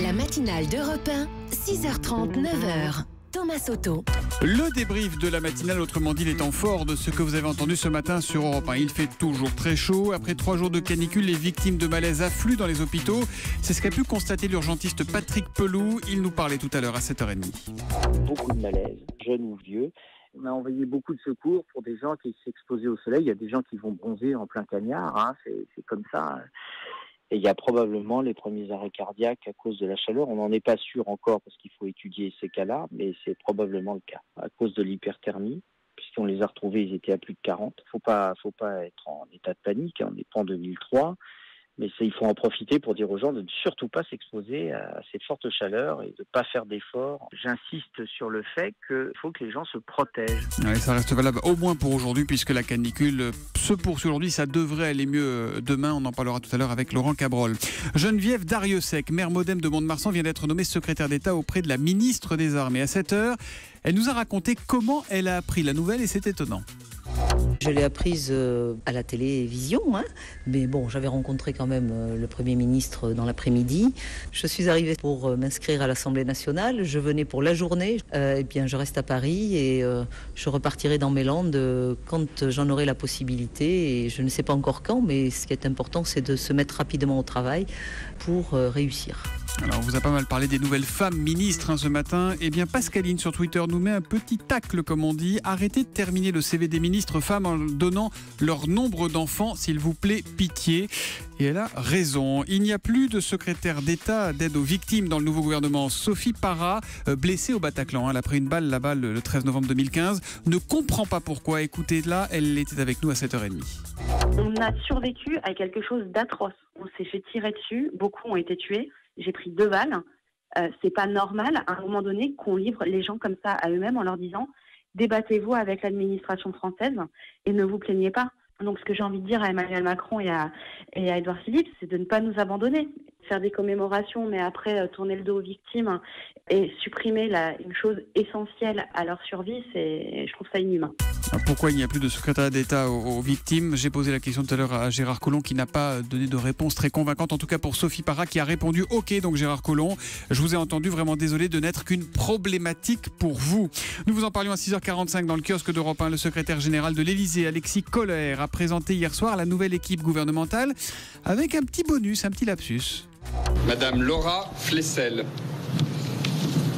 La matinale d'Europe 1, 6h30, 9h. Thomas Soto. Le débrief de la matinale, autrement dit, les temps forts de ce que vous avez entendu ce matin sur Europe 1. Il fait toujours très chaud. Après 3 jours de canicule, les victimes de malaise affluent dans les hôpitaux. C'est ce qu'a pu constater l'urgentiste Patrick Pelou. Il nous parlait tout à l'heure à 7h30. Beaucoup de malaise, jeunes ou vieux. On a envoyé beaucoup de secours pour des gens qui s'exposaient au soleil. Il y a des gens qui vont bronzer en plein cagnard, c'est comme ça. Et il y a probablement les premiers arrêts cardiaques à cause de la chaleur. On n'en est pas sûr encore parce qu'il faut étudier ces cas-là, mais c'est probablement le cas. À cause de l'hyperthermie, puisqu'on les a retrouvés, ils étaient à plus de 40. Faut pas être en état de panique, on n'est pas en 2003. Mais il faut en profiter pour dire aux gens de ne surtout pas s'exposer à ces fortes chaleurs et de ne pas faire d'efforts. J'insiste sur le fait qu'il faut que les gens se protègent. Ouais, ça reste valable au moins pour aujourd'hui puisque la canicule se poursuit aujourd'hui. Ça devrait aller mieux demain. On en parlera tout à l'heure avec Laurent Cabrol. Geneviève Darrieussecq, maire modem de Mont-de-Marsan, vient d'être nommée secrétaire d'État auprès de la ministre des Armées. À 7h, elle nous a raconté comment elle a appris la nouvelle et c'est étonnant. Je l'ai apprise à la télévision, mais bon, j'avais rencontré quand même le Premier ministre dans l'après-midi. Je suis arrivée pour m'inscrire à l'Assemblée nationale. Je venais pour la journée. Eh bien, je reste à Paris et je repartirai dans mes Landes quand j'en aurai la possibilité. Et je ne sais pas encore quand, mais ce qui est important, c'est de se mettre rapidement au travail pour réussir. Alors, on vous a pas mal parlé des nouvelles femmes ministres ce matin. Eh bien, Pascaline sur Twitter nous met un petit tacle, comme on dit. Arrêtez de terminer le CV des ministres femmes en donnant leur nombre d'enfants, s'il vous plaît, pitié. Et elle a raison. Il n'y a plus de secrétaire d'État d'aide aux victimes dans le nouveau gouvernement. Sophie Para, blessée au Bataclan, elle a pris une balle là-bas le 13 novembre 2015, ne comprend pas pourquoi. Écoutez-la, elle était avec nous à 7h30. On a survécu à quelque chose d'atroce. On s'est fait tirer dessus, beaucoup ont été tués. J'ai pris 2 balles. C'est pas normal à un moment donné qu'on livre les gens comme ça à eux-mêmes en leur disant débattez-vous avec l'administration française et ne vous plaignez pas. Donc ce que j'ai envie de dire à Emmanuel Macron et à Édouard Philippe, c'est de ne pas nous abandonner. Faire des commémorations, mais après tourner le dos aux victimes et supprimer une chose essentielle à leur survie, je trouve ça inhumain. Pourquoi il n'y a plus de secrétaire d'État aux victimes ? J'ai posé la question tout à l'heure à Gérard Collomb qui n'a pas donné de réponse très convaincante, en tout cas pour Sophie Para qui a répondu OK. Donc Gérard Collomb, je vous ai entendu, vraiment désolé de n'être qu'une problématique pour vous. Nous vous en parlions à 6h45 dans le kiosque d'Europe 1. Le secrétaire général de l'Élysée, Alexis Kohler, a présenté hier soir la nouvelle équipe gouvernementale avec un petit bonus, un petit lapsus. Madame Laura Flessel,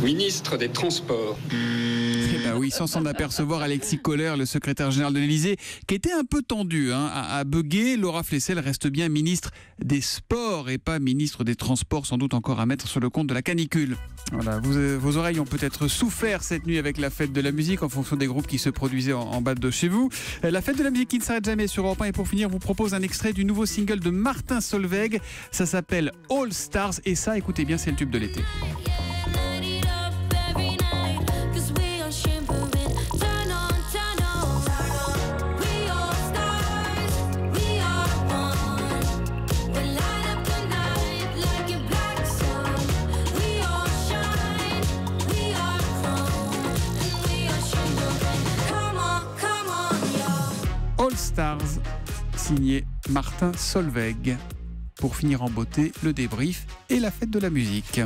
ministre des Transports. Eh ben oui, sans s'en apercevoir, Alexis Kohler, le secrétaire général de l'Élysée, qui était un peu tendu à bugger. Laura Flessel reste bien ministre des Sports et pas ministre des Transports, sans doute encore à mettre sur le compte de la canicule. Voilà, vos oreilles ont peut-être souffert cette nuit avec la fête de la musique en fonction des groupes qui se produisaient en bas de chez vous. La fête de la musique qui ne s'arrête jamais sur Europe 1. Et pour finir, vous propose un extrait du nouveau single de Martin Solveig. Ça s'appelle All Stars et ça, écoutez bien, c'est le tube de l'été. All Stars, signé Martin Solveig. Pour finir en beauté, le débrief et la fête de la musique.